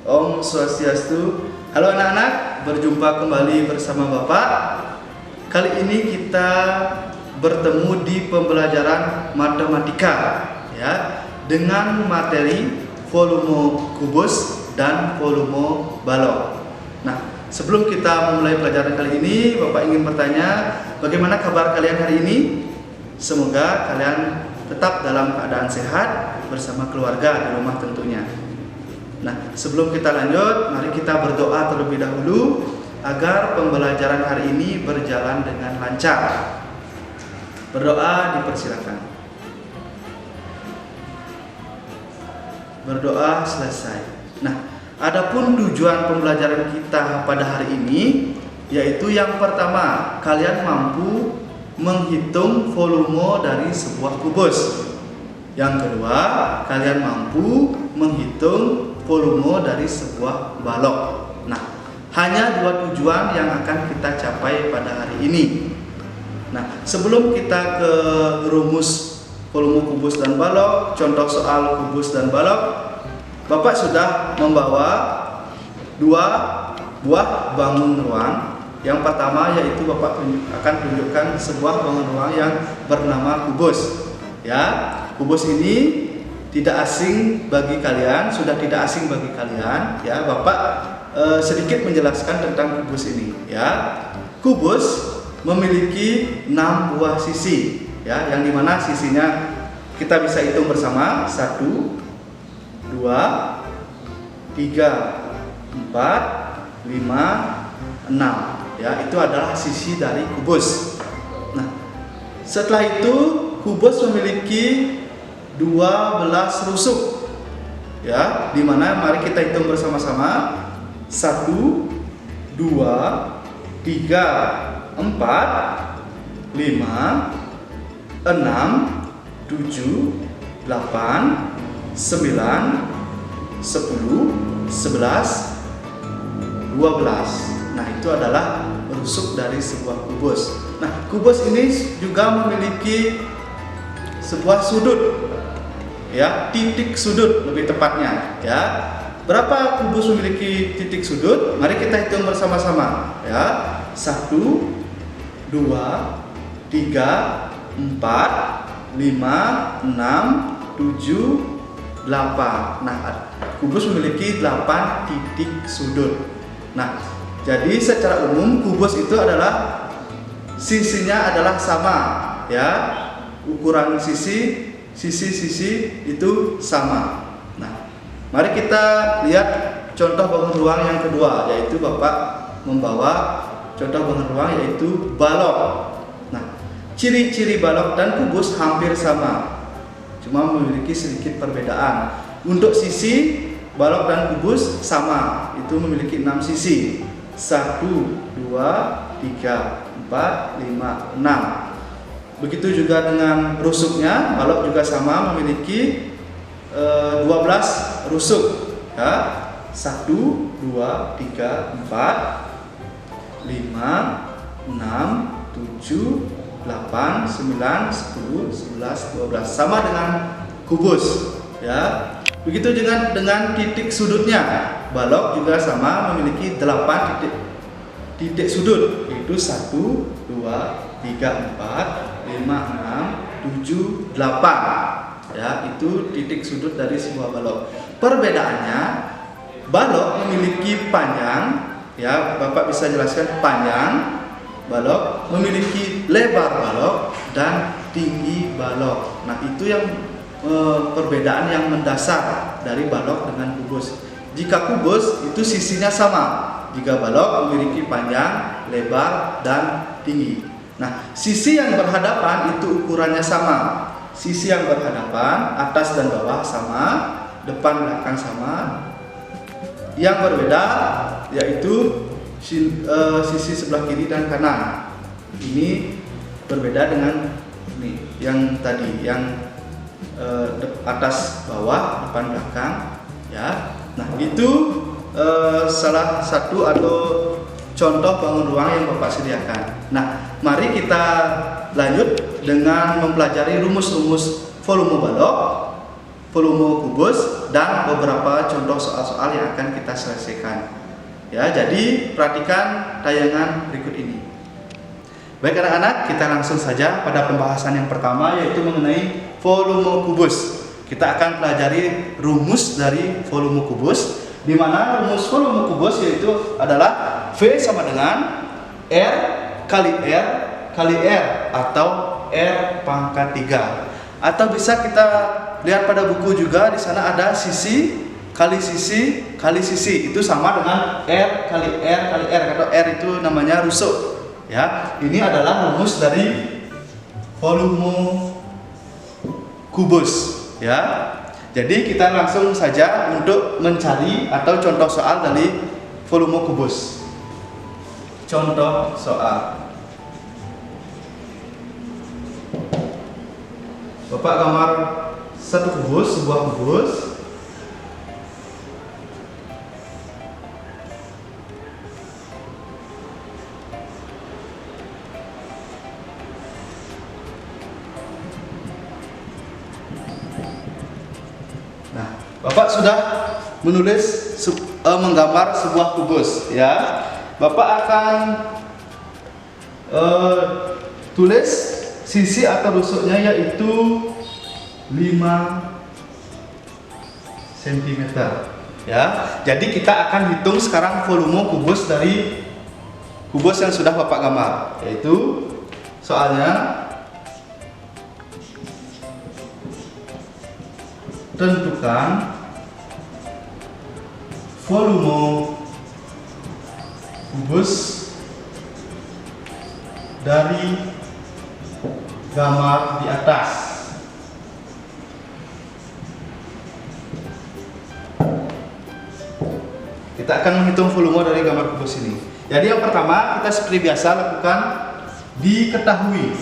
Om Swastiastu. Halo anak-anak, berjumpa kembali bersama Bapak. Kali ini kita bertemu di pembelajaran matematika ya, dengan materi volume kubus dan volume balok. Nah, sebelum kita memulai pelajaran kali ini, Bapak ingin bertanya, bagaimana kabar kalian hari ini? Semoga kalian tetap dalam keadaan sehat bersama keluarga di rumah tentunya. Nah, sebelum kita lanjut, mari kita berdoa terlebih dahulu agar pembelajaran hari ini berjalan dengan lancar. Berdoa dipersilakan. Berdoa selesai. Nah, adapun tujuan pembelajaran kita pada hari ini, yaitu yang pertama, kalian mampu menghitung volume dari sebuah kubus. Yang kedua, kalian mampu menghitung volume dari sebuah balok. Nah, hanya dua tujuan yang akan kita capai pada hari ini. Nah, sebelum kita ke rumus volume kubus dan balok, contoh soal kubus dan balok, Bapak sudah membawa dua buah bangun ruang. Yang pertama yaitu Bapak akan tunjukkan sebuah bangun ruang yang bernama kubus. Ya, kubus ini tidak asing bagi kalian, sudah tidak asing bagi kalian. Ya, Bapak sedikit menjelaskan tentang kubus ini. Ya, kubus memiliki 6 buah sisi. Ya, yang dimana sisinya kita bisa hitung bersama 1, 2, 3, 4, 5, 6. Ya, itu adalah sisi dari kubus. Nah, setelah itu kubus memiliki 12 rusuk. Ya, dimana mari kita hitung bersama-sama. 1, 2, 3, 4, 5, 6, 7, 8, 9, 10, 11, 12. Nah, itu adalah rusuk dari sebuah kubus. Nah, kubus ini juga memiliki sebuah sudut. Ya, titik sudut lebih tepatnya. Ya, berapa kubus memiliki titik sudut? Mari kita hitung bersama-sama. Ya, 1, 2, 3, 4, 5, 6, 7, 8. Nah, kubus memiliki 8 titik sudut. Nah, jadi secara umum kubus itu adalah sisinya adalah sama, ya. Ukuran sisi itu sama. Nah, mari kita lihat contoh bangun ruang yang kedua, yaitu Bapak membawa contoh bangun ruang yaitu balok. Nah, ciri-ciri balok dan kubus hampir sama, cuma memiliki sedikit perbedaan. Untuk sisi, balok dan kubus sama, itu memiliki 6 sisi. 1, 2, 3, 4, 5, 6. Begitu juga dengan rusuknya, balok juga sama, memiliki 12 rusuk. Ya, 1, 2, 3, 4, 5, 6, 7, 8, 9, 10, 11, 12. Sama dengan kubus. Ya, begitu dengan titik sudutnya. Balok juga sama, memiliki 8 titik sudut, yaitu 1, 2, 3, 4, 5, 6, 7, 8. Ya, itu titik sudut dari sebuah balok. Perbedaannya, balok memiliki panjang, ya, Bapak bisa jelaskan panjang balok, memiliki lebar balok dan tinggi balok. Nah, itu yang perbedaan yang mendasar dari balok dengan kubus. Jika kubus itu sisinya sama, jika balok memiliki panjang, lebar, dan tinggi. Nah, sisi yang berhadapan itu ukurannya sama. Sisi yang berhadapan, atas dan bawah sama, depan belakang sama. Yang berbeda yaitu sisi sebelah kiri dan kanan. Ini berbeda dengan ini yang tadi, yang atas bawah, depan belakang. Ya, nah itu salah satu atau contoh bangun ruang yang Bapak sediakan. Nah, mari kita lanjut dengan mempelajari rumus-rumus volume balok, volume kubus dan beberapa contoh soal-soal yang akan kita selesaikan. Ya, jadi perhatikan tayangan berikut ini. Baik anak-anak, kita langsung saja pada pembahasan yang pertama, yaitu mengenai volume kubus. Kita akan pelajari rumus dari volume kubus, di mana rumus volume kubus yaitu adalah V sama dengan R kali R kali R atau R pangkat 3. Atau bisa kita lihat pada buku juga, di sana ada sisi kali sisi kali sisi, itu sama dengan R kali R kali R, atau R itu namanya rusuk. Ya, ini adalah rumus dari volume kubus. Ya, jadi kita langsung saja untuk mencari atau contoh soal dari volume kubus. Contoh soal. Bapak gambar satu kubus, sebuah kubus. Nah, Bapak sudah menulis menggambar sebuah kubus, ya. Bapak akan tulis sisi atau rusuknya yaitu 5 cm, ya. Jadi kita akan hitung sekarang volume kubus dari kubus yang sudah Bapak gambar, yaitu soalnya tentukan volume kubus dari gambar di atas. Kita akan menghitung volume dari gambar kubus ini. Jadi yang pertama, kita seperti biasa lakukan diketahui.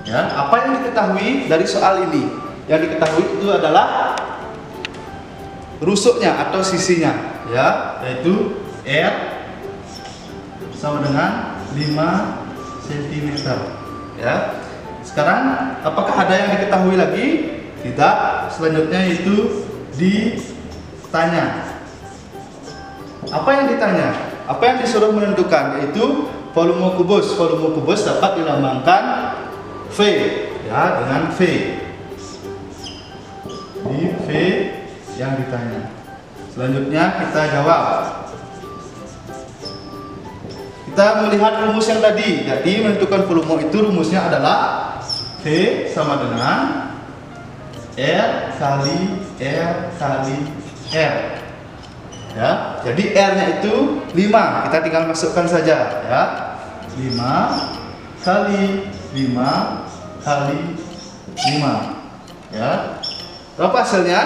Ya, apa yang diketahui dari soal ini? Yang diketahui itu adalah rusuknya atau sisinya, ya, yaitu R sama dengan 5 cm. Ya. Sekarang apakah ada yang diketahui lagi? Tidak. Selanjutnya itu ditanya. Apa yang ditanya? Apa yang disuruh menentukan? Yaitu volume kubus. Volume kubus dapat dilambangkan V, ya, dengan V. Di V yang ditanya. Selanjutnya kita jawab. Kita melihat rumus yang tadi. Jadi menentukan volume itu rumusnya adalah V sama dengan R kali R kali R. Ya, jadi R-nya itu 5. Kita tinggal masukkan saja, ya. 5 kali 5 kali 5, ya. Berapa hasilnya?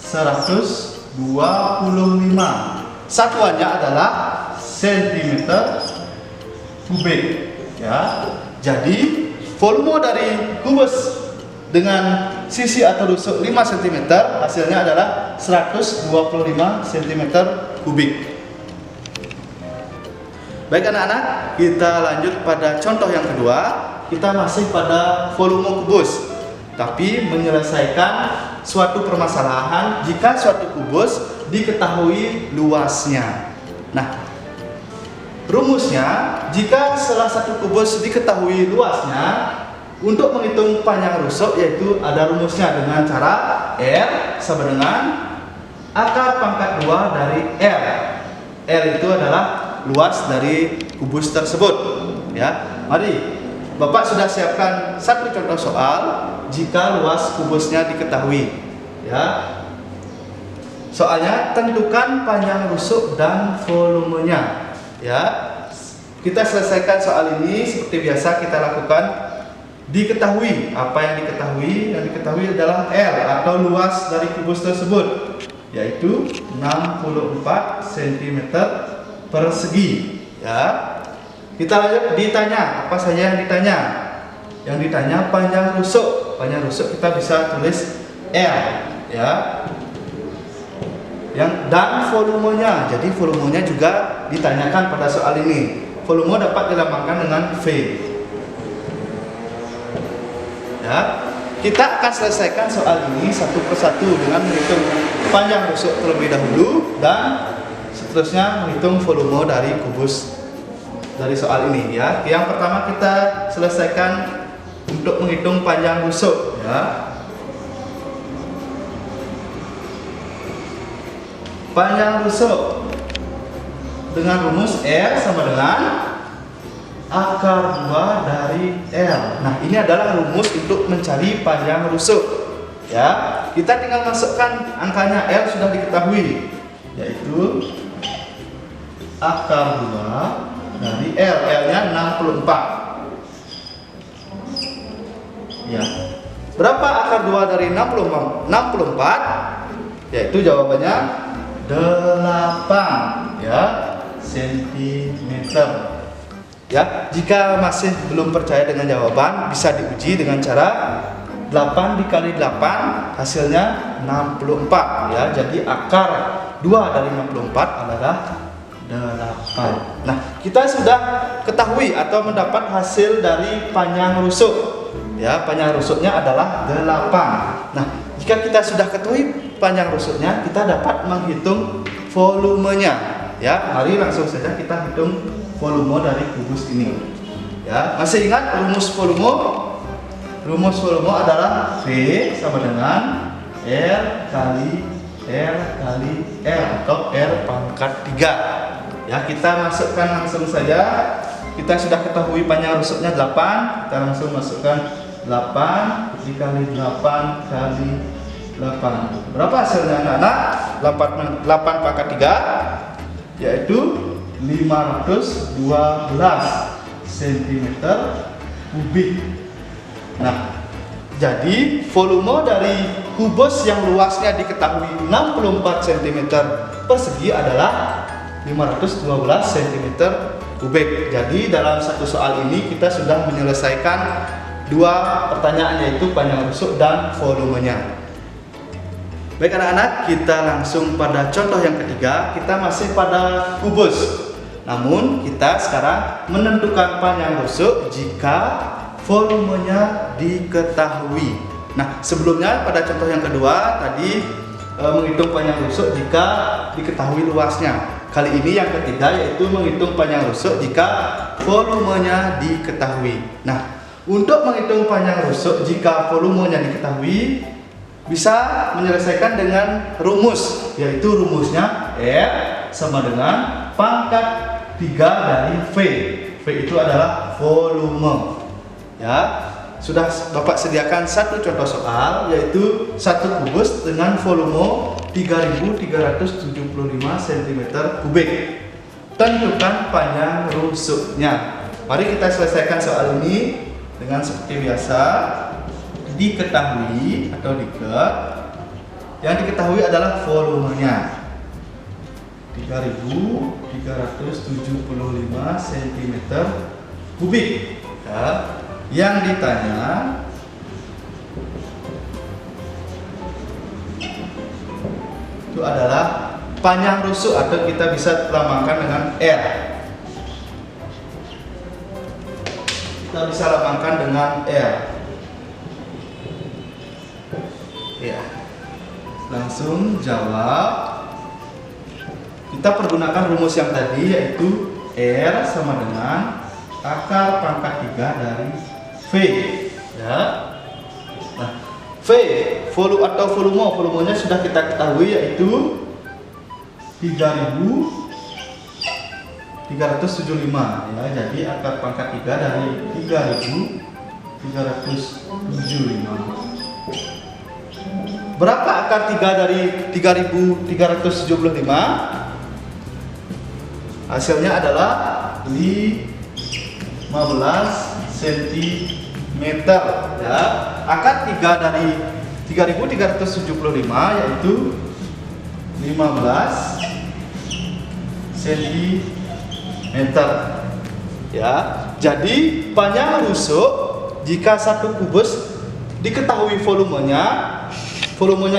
125. Satuannya adalah cm kubik, ya. Jadi volume dari kubus dengan sisi atau rusuk 5 cm hasilnya adalah 125 cm kubik. Baik anak-anak, kita lanjut pada contoh yang kedua. Kita masih pada volume kubus, tapi menyelesaikan suatu permasalahan jika suatu kubus diketahui luasnya. Nah, rumusnya, jika salah satu kubus diketahui luasnya, untuk menghitung panjang rusuk yaitu ada rumusnya dengan cara R sama dengan akar pangkat 2 dari R. R itu adalah luas dari kubus tersebut, ya. Mari Bapak sudah siapkan satu contoh soal jika luas kubusnya diketahui, ya. Soalnya tentukan panjang rusuk dan volumenya, ya. Kita selesaikan soal ini seperti biasa kita lakukan diketahui. Apa yang diketahui? Yang diketahui adalah R atau luas dari kubus tersebut, yaitu 64 cm persegi, ya. Kita lanjut ditanya. Apa saja yang ditanya? Yang ditanya panjang rusuk. Panjang rusuk kita bisa tulis R, ya. Dan volumenya. Jadi volumenya juga ditanyakan pada soal ini. Volume dapat dilambangkan dengan V. Ya. kita akan selesaikan soal ini satu persatu dengan menghitung panjang rusuk terlebih dahulu dan seterusnya menghitung volume dari kubus dari soal ini ya. Yang pertama kita selesaikan untuk menghitung panjang rusuk ya. Panjang rusuk dengan rumus R sama dengan akar 2 dari R. Nah, ini adalah rumus untuk mencari panjang rusuk. Ya, kita tinggal masukkan angkanya. R sudah diketahui, yaitu akar 2 dari R. R-nya 64. Ya. Berapa akar 2 dari 64? Yaitu jawabannya 8 ya sentimeter. Ya, jika masih belum percaya dengan jawaban, bisa diuji dengan cara 8 dikali 8 hasilnya 64 ya. Jadi akar 2 dari 64 adalah 8. Nah, kita sudah ketahui atau mendapat hasil dari panjang rusuk. Ya, panjang rusuknya adalah 8. Nah, jika kita sudah ketahui panjang rusuknya, kita dapat menghitung volumenya. Ya, mari langsung saja kita hitung volume dari kubus ini. Ya, masih ingat rumus volume? Rumus volume adalah V sama dengan R kali R kali R atau R pangkat 3. Ya, kita masukkan langsung saja. Kita sudah ketahui panjang rusuknya 8, kita langsung masukkan 8 dikali 8 kali 8. Berapa hasilnya anak-anak? 8 pangkat 3 yaitu 512 cm kubik. Nah, jadi volume dari kubus yang luasnya diketahui 64 cm persegi adalah 512 cm kubik. Jadi dalam satu soal ini kita sudah menyelesaikan dua pertanyaan, yaitu panjang rusuk dan volumenya. Baik anak-anak, kita langsung pada contoh yang ketiga. Kita masih pada kubus, namun kita sekarang menentukan panjang rusuk jika volumenya diketahui. Nah, sebelumnya pada contoh yang kedua tadi menghitung panjang rusuk jika diketahui luasnya. Kali ini yang ketiga yaitu menghitung panjang rusuk jika volumenya diketahui. Nah, untuk menghitung panjang rusuk jika volumenya diketahui bisa menyelesaikan dengan rumus, yaitu rumusnya R sama dengan pangkat 3 dari V. V itu adalah volume. Ya, sudah Bapak sediakan satu contoh soal, yaitu satu kubus dengan volume 3375 cm kubik. Tentukan panjang rusuknya. Mari kita selesaikan soal ini dengan seperti biasa. Diketahui atau yang diketahui adalah volumenya 3375 cm kubik ya. Yang ditanya itu adalah panjang rusuk atau kita bisa lambangkan dengan R. Kita bisa lambangkan dengan R. Ya, langsung jawab. Kita pergunakan rumus yang tadi, yaitu R sama dengan akar pangkat 3 dari V. Ya. Nah, V volume atau volumenya sudah kita ketahui, yaitu 3375 ya. Jadi akar pangkat 3 dari 3375. Berapa akar 3 dari 3375? Hasilnya adalah 15 cm ya. Akar 3 dari 3375 yaitu 15 cm ya. Jadi panjang rusuk jika satu kubus diketahui volumenya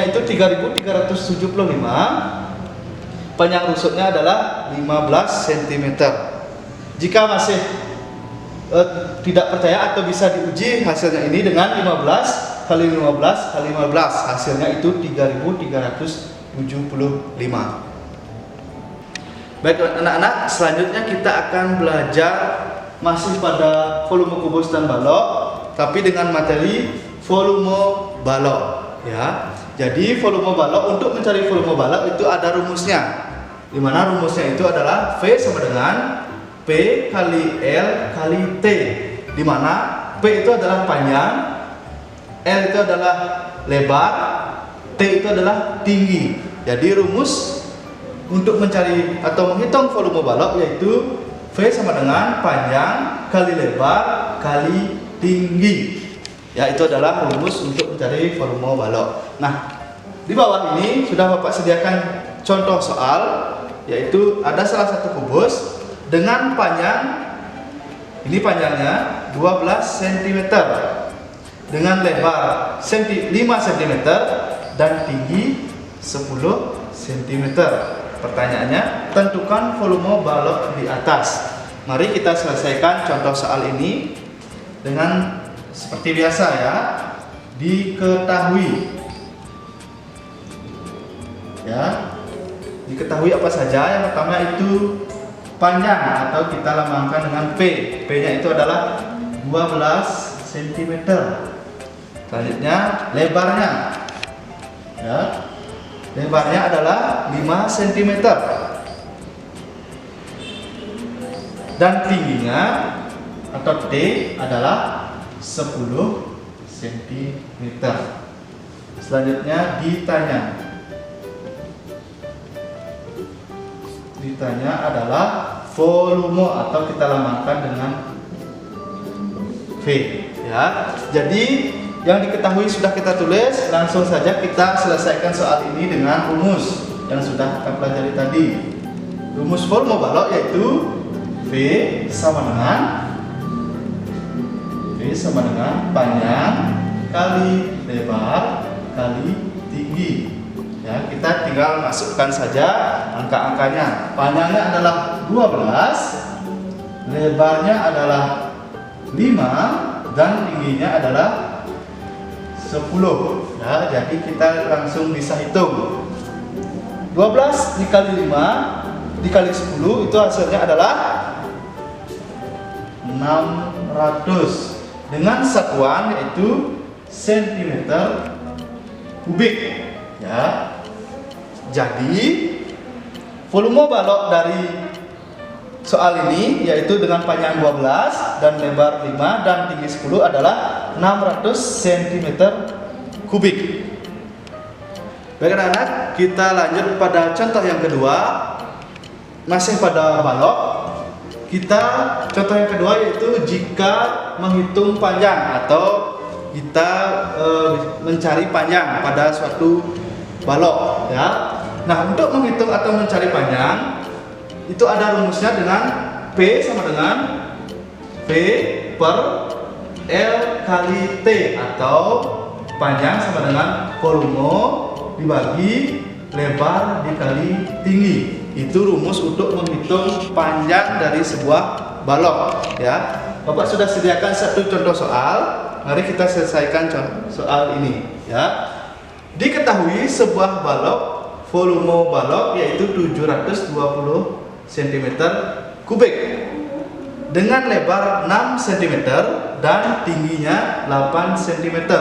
itu 3375, panjang rusuknya adalah 15 cm. Jika masih tidak percaya atau bisa diuji hasilnya ini dengan 15 kali 15 kali 15, hasilnya itu 3375. Baik anak-anak, selanjutnya kita akan belajar masih pada volume kubus dan balok, tapi dengan materi volume balok ya. Jadi volume balok, untuk mencari volume balok itu ada rumusnya, dimana rumusnya itu adalah V sama dengan P kali L kali T, dimana P itu adalah panjang, L itu adalah lebar, T itu adalah tinggi. Jadi rumus untuk mencari atau menghitung volume balok yaitu V sama dengan panjang kali lebar kali tinggi. Ya, itu adalah rumus untuk mencari volume balok. Nah, di bawah ini sudah Bapak sediakan contoh soal, yaitu ada salah satu kubus dengan panjang, ini panjangnya 12 cm, dengan lebar 5 cm dan tinggi 10 cm. Pertanyaannya, tentukan volume balok di atas. Mari kita selesaikan contoh soal ini dengan seperti biasa ya. Diketahui ya, diketahui apa saja. Yang pertama itu panjang, atau kita lambangkan dengan P. P nya itu adalah 12 cm. Selanjutnya lebarnya ya, lebarnya adalah 5 cm dan tingginya atau T adalah 10 cm. Selanjutnya ditanya adalah volume, atau kita lambangkan dengan V ya. Jadi yang diketahui sudah kita tulis, langsung saja kita selesaikan soal ini dengan rumus yang sudah kita pelajari tadi. Rumus volume balok yaitu V sama dengan panjang kali lebar kali tinggi. Ya, kita tinggal masukkan saja angka-angkanya. Panjangnya adalah 12, lebarnya adalah 5, dan tingginya adalah 10 ya. Jadi kita langsung bisa hitung. 12 dikali 5 dikali 10 itu hasilnya adalah 600 dengan satuan yaitu cm kubik ya. Jadi volume balok dari soal ini yaitu dengan panjang 12 dan lebar 5 dan tinggi 10 adalah 600 cm kubik. Baik anak-anak, kita lanjut pada contoh yang kedua. Masih pada balok, kita contoh yang kedua yaitu jika menghitung panjang atau kita mencari panjang pada suatu balok ya. Nah, untuk menghitung atau mencari panjang itu ada rumusnya dengan P sama dengan V per L kali T, atau panjang sama dengan volume dibagi lebar dikali tinggi. Itu rumus untuk menghitung panjang dari sebuah balok ya. Bapak sudah sediakan satu contoh soal, mari kita selesaikan soal ini ya. Diketahui sebuah balok, volume balok yaitu 720 cm kubik dengan lebar 6 cm dan tingginya 8 cm.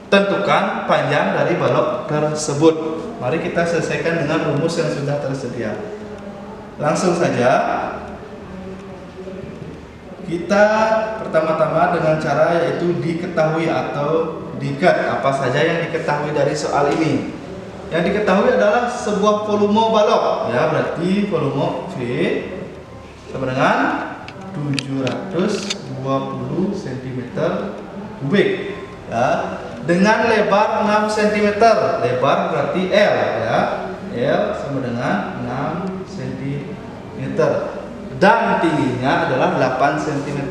Tentukan panjang dari balok tersebut. Mari kita selesaikan dengan rumus yang sudah tersedia. Langsung saja kita pertama-tama dengan cara yaitu diketahui atau diket. Apa saja yang diketahui dari soal ini? Yang diketahui adalah sebuah volume balok ya, berarti volume V sama dengan 720 cm kubik ya, dengan lebar 6 cm. Lebar berarti L ya, L sama dengan 6 cm, dan tingginya adalah 8 cm.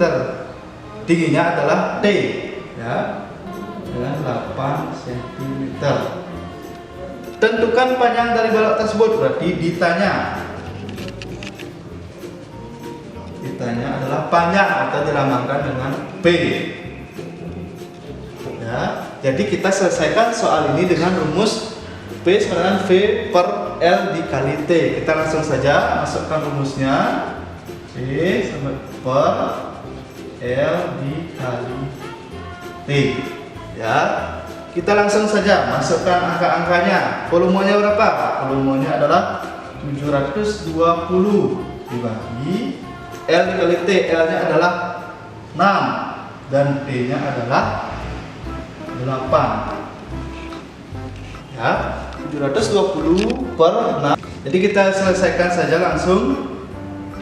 Tingginya adalah T ya, dengan 8 cm. Tentukan panjang dari balok tersebut, berarti ditanya adalah panjang atau dilambangkan dengan P ya. Jadi kita selesaikan soal ini dengan rumus P sama dengan V per L dikali T. Kita langsung saja masukkan rumusnya. P sama per L dikali T. Ya, kita langsung saja masukkan angka-angkanya. Volumenya berapa? Volumenya adalah 720 dibagi L dikali T. L-nya adalah 6 dan T-nya adalah 8. Ya, 720 per 6. Jadi kita selesaikan saja langsung.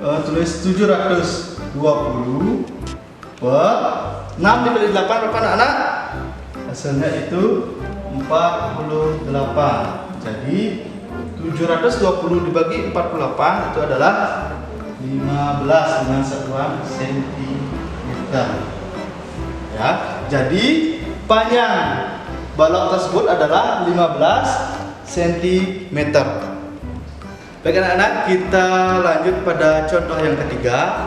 Tulis 720 per 6 dikali 8 berapa anak-anak? Hasilnya itu 48. Jadi 720 dibagi 48 itu adalah 15 dengan satuan sentimeter. Ya, jadi panjang balok tersebut adalah 15 cm. Baik anak-anak, kita lanjut pada contoh yang ketiga,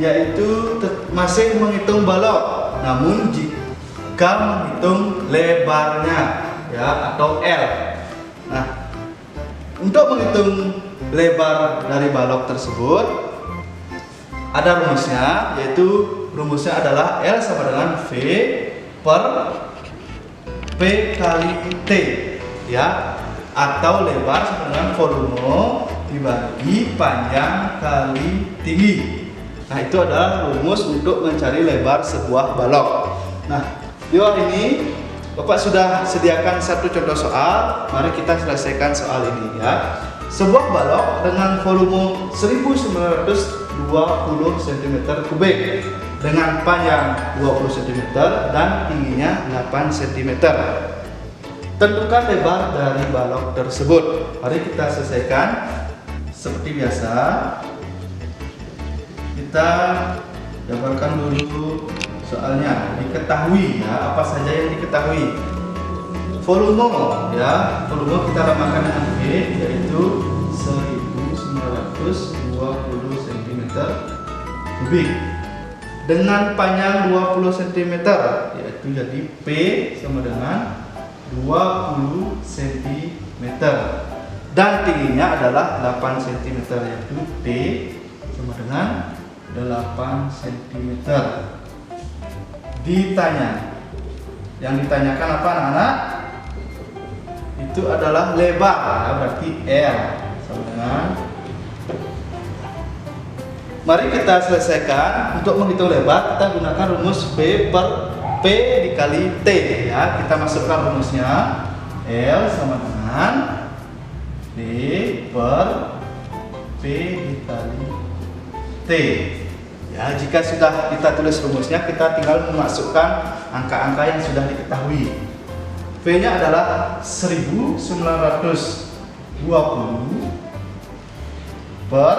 yaitu masih menghitung balok, namun jika menghitung lebarnya, ya, atau L. Nah, untuk menghitung lebar dari balok tersebut ada rumusnya, yaitu rumusnya adalah L sama dengan V per P kali T, ya, atau lebar sama dengan volume dibagi panjang kali tinggi. Nah, itu adalah rumus untuk mencari lebar sebuah balok. Nah, di bawah ini Bapak sudah sediakan satu contoh soal. Mari kita selesaikan soal ini, ya. Sebuah balok dengan volume 1920 cm3 dengan panjang 20 cm dan tingginya 8 cm. Tentukan lebar dari balok tersebut. Mari kita selesaikan seperti biasa. Kita jabarkan dulu soalnya. Diketahui, ya, apa saja yang diketahui. Volume, ya, volume kita namakan dengan V, yaitu 1920 cm3 dengan panjang 20 cm, yaitu jadi P sama dengan 20 cm dan tingginya adalah 8 cm, yaitu T sama dengan 8 cm. Ditanya, yang ditanyakan apa anak-anak? Itu adalah lebar, ya, berarti L sama dengan. Mari kita selesaikan. Untuk menghitung lebar kita gunakan rumus P per P dikali T, ya. Kita masukkan rumusnya. L sama dengan P per P dikali T. Ya, jika sudah kita tulis rumusnya, kita tinggal memasukkan angka-angka yang sudah diketahui. V-nya adalah 1920 per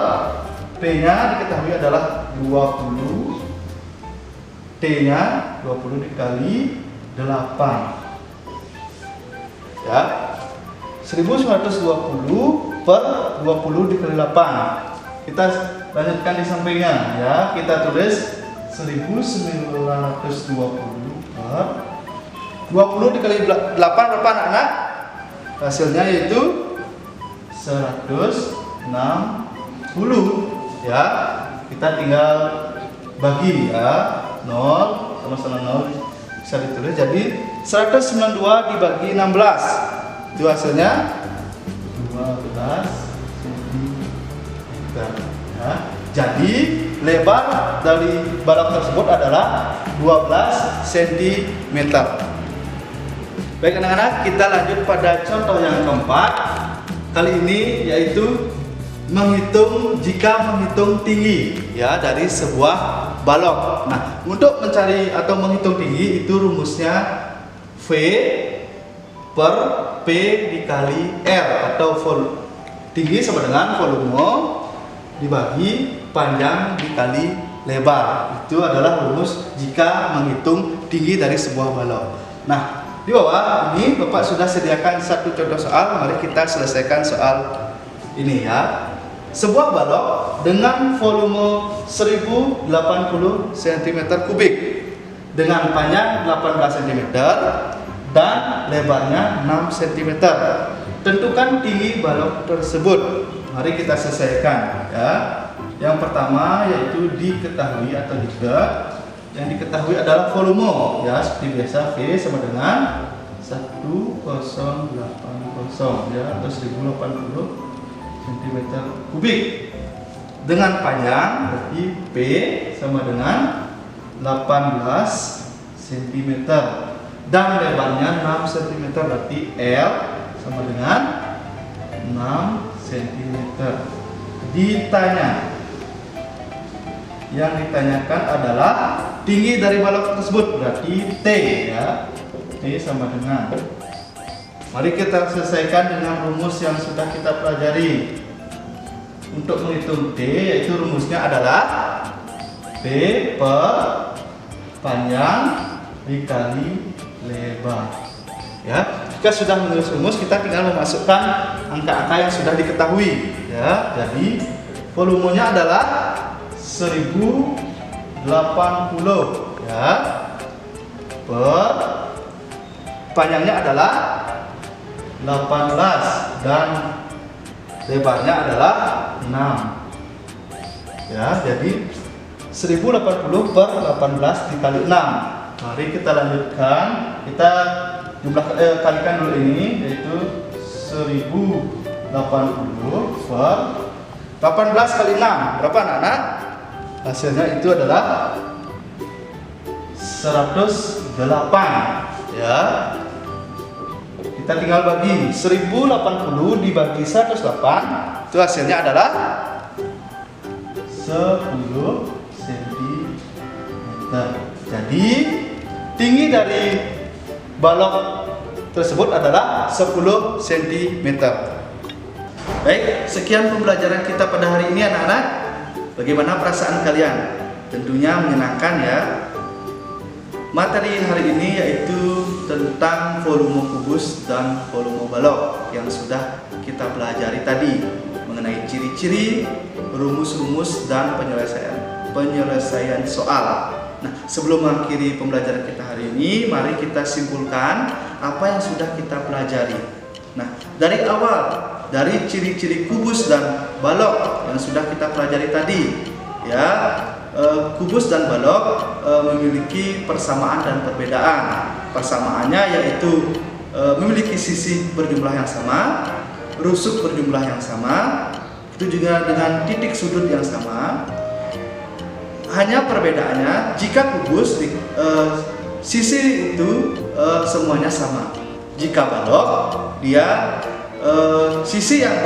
P-nya diketahui adalah 20, T-nya 20 dikali 8. Ya, 1920 per 20 dikali 8. Kita lanjutkan di sampingnya, ya. Kita tulis 1920 per 20 dikali 8 berapa anak-anak? Hasilnya yaitu 160, ya. Kita tinggal bagi, ya. 0 sama 0 bisa ditulis jadi 192 dibagi 16. Itu hasilnya 12 cm, ya. Jadi lebar dari balok tersebut adalah 12 cm. Baik anak-anak, kita lanjut pada contoh yang keempat. Kali ini yaitu jika menghitung tinggi, ya, dari sebuah balok. Nah, untuk mencari atau menghitung tinggi itu rumusnya V per P dikali R atau tinggi sama dengan volume dibagi panjang dikali lebar. Itu adalah rumus jika menghitung tinggi dari sebuah balok. Nah, di bawah ini Bapak sudah sediakan satu contoh soal. Mari kita selesaikan soal ini, ya. Sebuah balok dengan volume 1080 cm3 dengan panjang 18 cm dan lebarnya 6 cm. Tentukan tinggi balok tersebut. Mari kita selesaikan ya. Yang pertama yaitu diketahui atau diket. Yang diketahui adalah volume ya, seperti biasa V sama dengan 1080 ya, atau 1080 cm kubik. Dengan panjang berarti P sama dengan 18 cm dan lebarnya 6 cm, berarti L sama dengan 6 cm. Yang ditanyakan adalah tinggi dari balok tersebut, berarti T ya. T sama dengan, mari kita selesaikan dengan rumus yang sudah kita pelajari. Untuk menghitung T, yaitu rumusnya adalah P per panjang dikali lebar ya. Jika sudah menulis rumus, kita tinggal memasukkan angka-angka yang sudah diketahui ya. Jadi volumenya adalah 1080 ya, per panjangnya adalah 18 dan lebarnya adalah 6 ya. Jadi 1080 per 18 dikali 6. Mari kita lanjutkan. Kita kalikan dulu ini, yaitu 1080 per 18 kali 6. Berapa anak-anak? Hasilnya itu adalah 108 ya. Kita tinggal bagi 1080 dibagi 108, itu hasilnya adalah 10 cm. Jadi tinggi dari balok tersebut adalah 10 cm. Baik, sekian pembelajaran kita pada hari ini anak-anak. Bagaimana perasaan kalian? Tentunya menyenangkan ya. Materi hari ini yaitu tentang volume kubus dan volume balok yang sudah kita pelajari tadi, mengenai ciri-ciri, rumus-rumus dan penyelesaian soal. Nah, sebelum mengakhiri pembelajaran kita hari ini, mari kita simpulkan apa yang sudah kita pelajari. Nah, dari awal, dari ciri-ciri kubus dan balok yang sudah kita pelajari tadi ya. Kubus dan balok memiliki persamaan dan perbedaan. Persamaannya yaitu memiliki sisi berjumlah yang sama, rusuk berjumlah yang sama, itu juga dengan titik sudut yang sama. Hanya perbedaannya jika kubus sisi itu semuanya sama. Jika balok dia sisi yang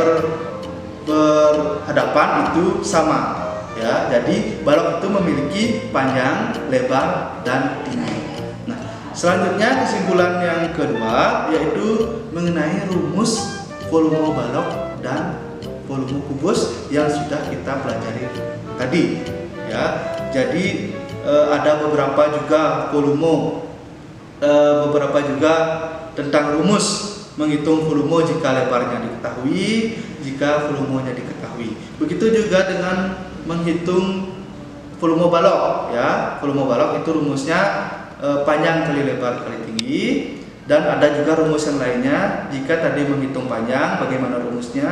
berhadapan itu sama ya. Jadi balok itu memiliki panjang, lebar, dan tinggi. Nah, selanjutnya kesimpulan yang kedua yaitu mengenai rumus volume balok dan volume kubus yang sudah kita pelajari tadi ya. Jadi ada beberapa juga volume, beberapa juga tentang rumus menghitung volume jika lebarnya diketahui, jika volumenya diketahui. Begitu juga dengan menghitung volume balok ya. Volume balok itu rumusnya panjang kali lebar kali tinggi, dan ada juga rumus yang lainnya. Jika tadi menghitung panjang bagaimana rumusnya,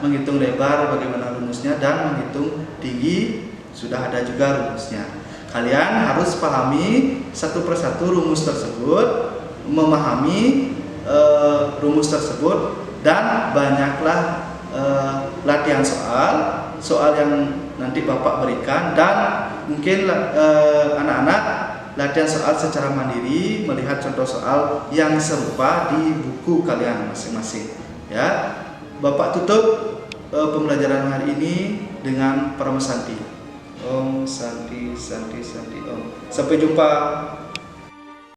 menghitung lebar bagaimana rumusnya, dan menghitung tinggi sudah ada juga rumusnya. Kalian harus pahami satu persatu rumus tersebut, memahami rumus tersebut, dan banyaklah latihan soal yang nanti Bapak berikan, dan mungkin anak-anak latihan soal secara mandiri, melihat contoh soal yang serupa di buku kalian masing-masing ya. Bapak tutup pembelajaran hari ini dengan Parama Santi. Om Santi Santi Santi Om. Sampai jumpa.